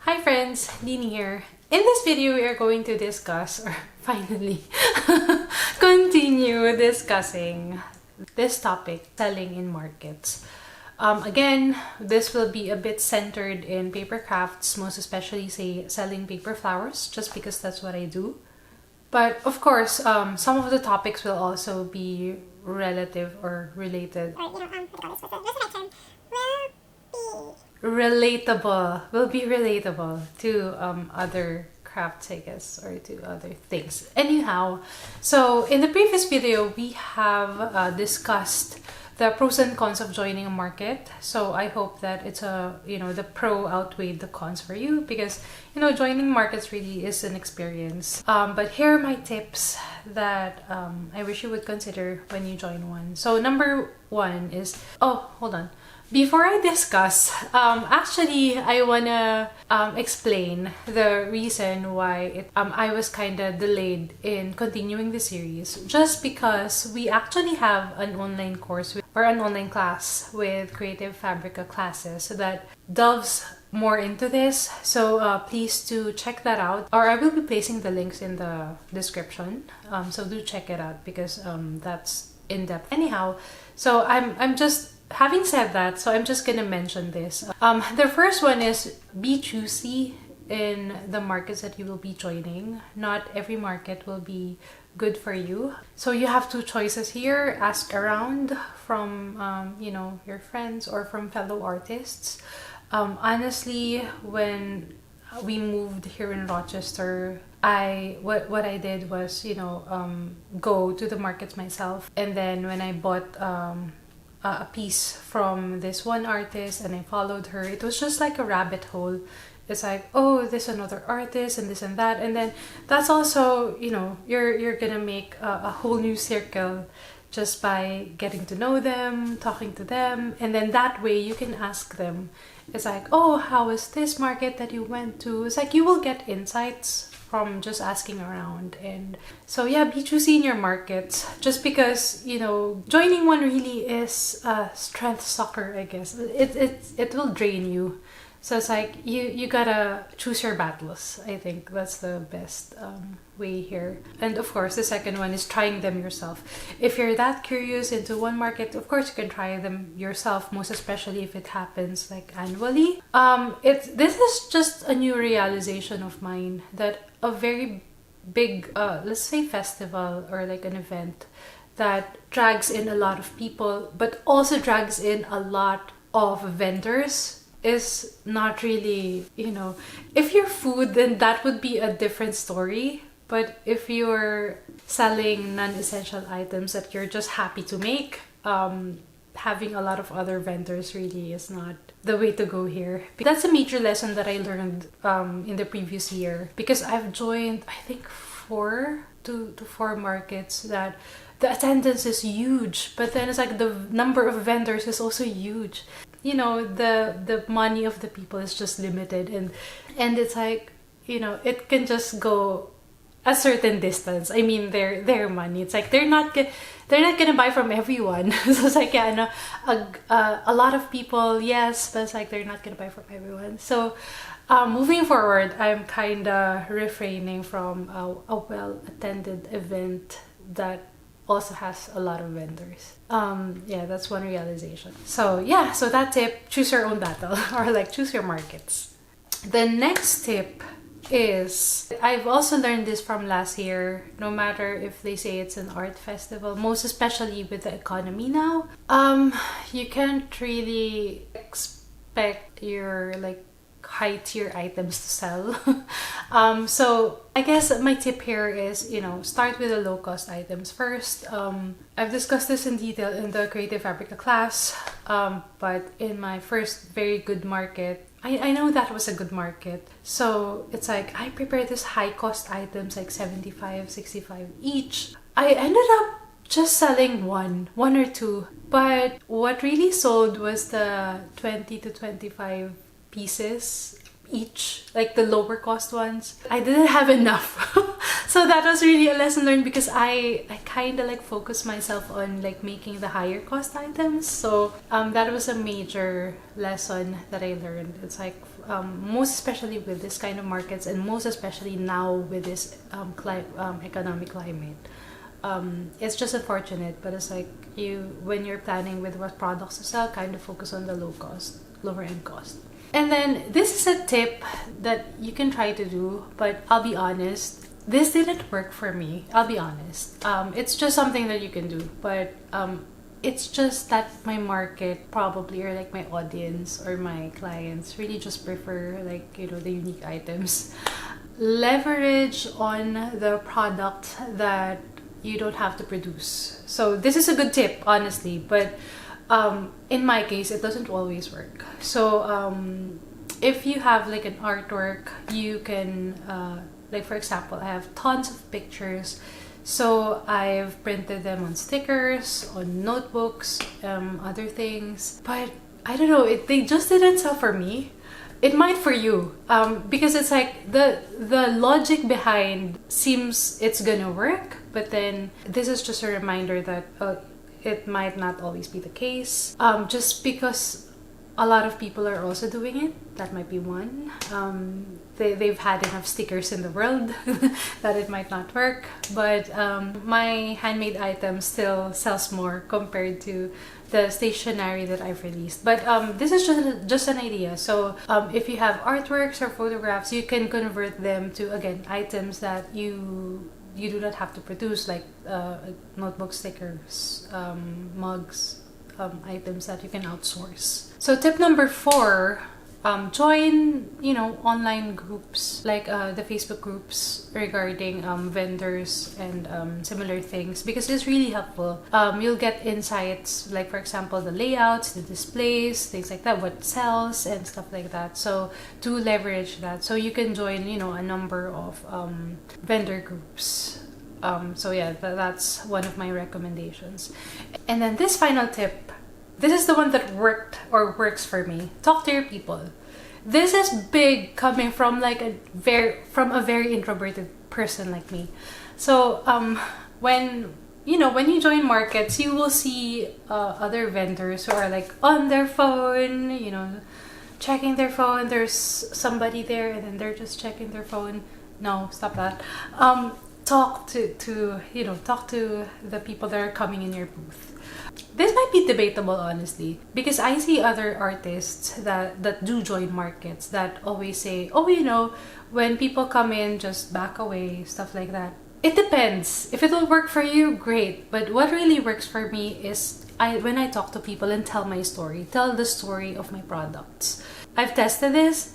Hi friends, Dini here. In this video, we are going to discuss, or finally, continue discussing this topic, selling in markets. Again, this will be a bit centered in paper crafts, most especially say selling paper flowers, just because that's what I do. But of course, some of the topics will also be relative or related. Or, what do you call this? What's the term? Will be relatable to other crafts, I guess, or to other things. Anyhow, so in the previous video, we have discussed the pros and cons of joining a market. So I hope that it's the pro outweighed the cons for you, because joining markets really is an experience. But here are my tips that I wish you would consider when you join one. So number one is, hold on. Before I discuss, actually, I wanna explain the reason why I was kind of delayed in continuing the series. Just because we actually have an online course or an online class with Creative Fabrica classes that delves more into this. So please do check that out, or I will be placing the links in the description. So do check it out because that's in depth. Anyhow, so I'm just. Having said that, so I'm just gonna mention this. The first one is be choosy in the markets that you will be joining. Not every market will be good for you. So you have two choices here. Ask around from your friends or from fellow artists. Honestly, when we moved here in Rochester, what I did was go to the markets myself, and then when I bought a piece from this one artist and I followed her, it was just like a rabbit hole. It's like, oh, this another artist and this and that, and then that's also you're gonna make a whole new circle just by getting to know them, talking to them, and then that way you can ask them. It's like, oh, how was this market that you went to? It's like you will get insights from just asking around. And so yeah, be choosy in your markets, just because joining one really is strength soccer, I guess. It will drain you. So it's like you gotta choose your battles. I think that's the best way here. And of course, the second one is trying them yourself. If you're that curious into one market, of course you can try them yourself, most especially if it happens like annually. This is just a new realization of mine that a very big let's say festival or like an event that drags in a lot of people but also drags in a lot of vendors is not really, if you're food, then that would be a different story. But if you're selling non-essential items that you're just happy to make, having a lot of other vendors really is not the way to go here. That's a major lesson that I learned in the previous year, because I've joined, I think, 4 to 4 markets that the attendance is huge, but then it's like the number of vendors is also huge. The money of the people is just limited, and it's like it can just go a certain distance. I mean, their money, it's like they're not gonna buy from everyone. So it's like, yeah, a lot of people, yes, but it's like they're not gonna buy from everyone. So moving forward, I'm kind of refraining from a well-attended event that also has a lot of vendors. Yeah, that's one realization. So yeah, so that tip, choose your own battle or like choose your markets. The next tip is, I've also learned this from last year, no matter if they say it's an art festival, most especially with the economy now, you can't really expect your like high tier items to sell. So I guess my tip here is, start with the low cost items first. I've discussed this in detail in the Creative Fabrica class, but in my first very good market, I know that was a good market. So it's like I prepared this high cost items like 75, 65 each. I ended up just selling one or two, but what really sold was the 20 to 25 pieces each, like the lower cost ones. I didn't have enough. So that was really a lesson learned, because I kind of like focused myself on like making the higher cost items. So that was a major lesson that I learned. It's like most especially with this kind of markets, and most especially now with this economic climate. It's just unfortunate, but it's like when you're planning with what products to sell, kind of focus on the lower end cost. And then this is a tip that you can try to do, but I'll be honest, this didn't work for me. I'll be honest. It's just something that you can do, but it's just that my market probably, or like my audience or my clients, really just prefer like, the unique items. Leverage on the product that you don't have to produce. So this is a good tip, honestly, but in my case, it doesn't always work. So if you have like an artwork, you can, like for example, I have tons of pictures. So I've printed them on stickers, on notebooks, other things. But I don't know, they just didn't sell for me. It might for you, because it's like the logic behind seems it's gonna work, but then this is just a reminder that it might not always be the case. Just because a lot of people are also doing it, that might be one. They've had enough stickers in the world that it might not work, but my handmade item still sells more compared to the stationery that I've released. But this is just an idea. So if you have artworks or photographs, you can convert them to, again, items that you do not have to produce, like notebook stickers, mugs, items that you can outsource. So tip number 4, join online groups like the Facebook groups regarding vendors and similar things, because it's really helpful. You'll get insights, like for example the layouts, the displays, things like that, what sells and stuff like that. So to leverage that, so you can join a number of vendor groups. So yeah, that's one of my recommendations. And then this final tip, this is the one that worked or works for me. Talk to your people. This is big, coming from like a very introverted person like me. So when you join markets, you will see other vendors who are like on their phone, checking their phone. There's somebody there and then they're just checking their phone. No, stop that. Talk to the people that are coming in your booth. This might be debatable, honestly, because I see other artists that do join markets that always say, when people come in, just back away, stuff like that. It depends. If it'll work for you, great. But what really works for me is when I talk to people and tell my story, tell the story of my products. I've tested this,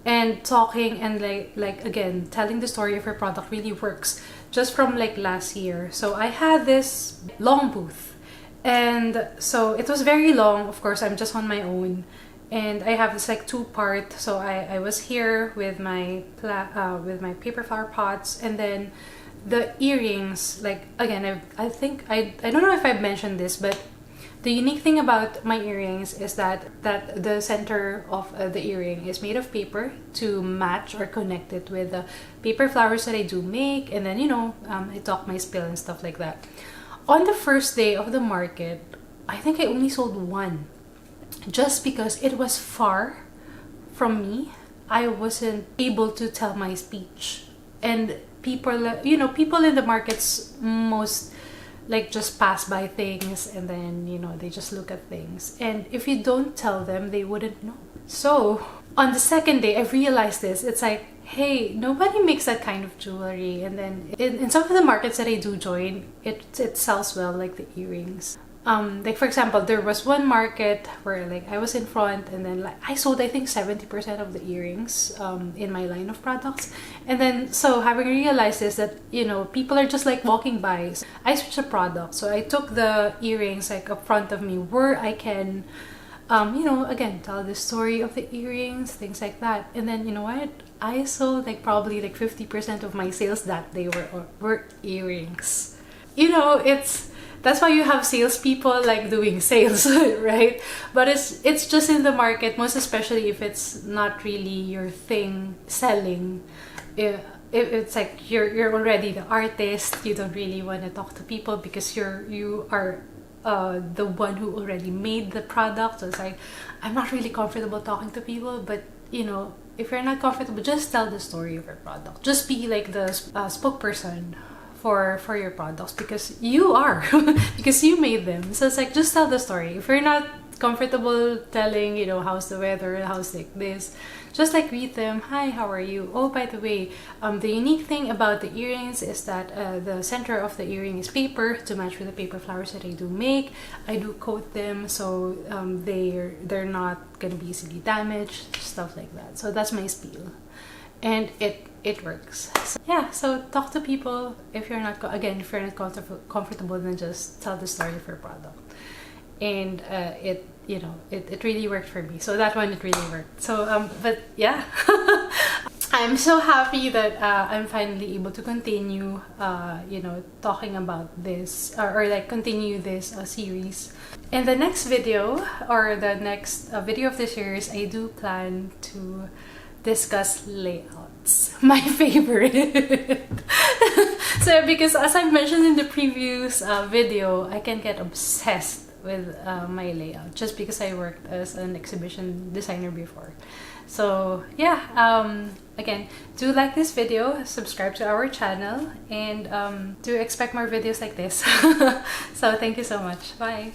and talking and like again, telling the story of your product really works. Just from like last year. So I had this long booth. And so it was very long. Of course, I'm just on my own, and I have this like 2-part. So I was here with my paper flower pots, and then the earrings. Like again, I think I don't know if I've mentioned this, but the unique thing about my earrings is that the center of the earring is made of paper to match or connect it with the paper flowers that I do make, and then I talk my spill and stuff like that. On the first day of the market, I think I only sold one, just because it was far from me. I wasn't able to tell my speech, and people in the markets most like just pass by things, and then they just look at things, and if you don't tell them, they wouldn't know. So on the second day, I realized this. It's like, hey, nobody makes that kind of jewelry. And then in some of the markets that I do join, it sells well, like the earrings. Like for example, there was one market where like I was in front, and then like I sold I think 70% of the earrings in my line of products. And then so having realized this, that people are just like walking by, so I switched the product. So I took the earrings like up front of me, where I can again tell the story of the earrings, things like that. And then what, I sold like probably like 50% of my sales that day were earrings. That's why you have salespeople like doing sales, right? But it's just in the market, most especially if it's not really your thing selling. If it's like you're already the artist, you don't really want to talk to people because you are the one who already made the product. So it's like, I'm not really comfortable talking to people, but if you're not comfortable, just tell the story of your product. Just be like the spokesperson for your products, because you are because you made them. So it's like, just tell the story. If you're not comfortable telling, you know, how's the weather, how's like this, just like greet them. Hi, how are you? Oh, by the way, the unique thing about the earrings is that the center of the earring is paper to match with the paper flowers that I do make. I do coat them, so they're not gonna be easily damaged, stuff like that. So that's my spiel, and it works. So, yeah, so talk to people. If you're not if you're not comfortable, then just tell the story of your product. And it really worked for me. So that one, it really worked. So but yeah, I'm so happy that I'm finally able to continue talking about this, or like continue this series. In the next video, or the next video of the series, I do plan to discuss layouts, my favorite. So because, as I mentioned in the previous video, I can get obsessed with my layout just because I worked as an exhibition designer before. So yeah, again, do like this video, subscribe to our channel, and do expect more videos like this. So thank you so much. Bye.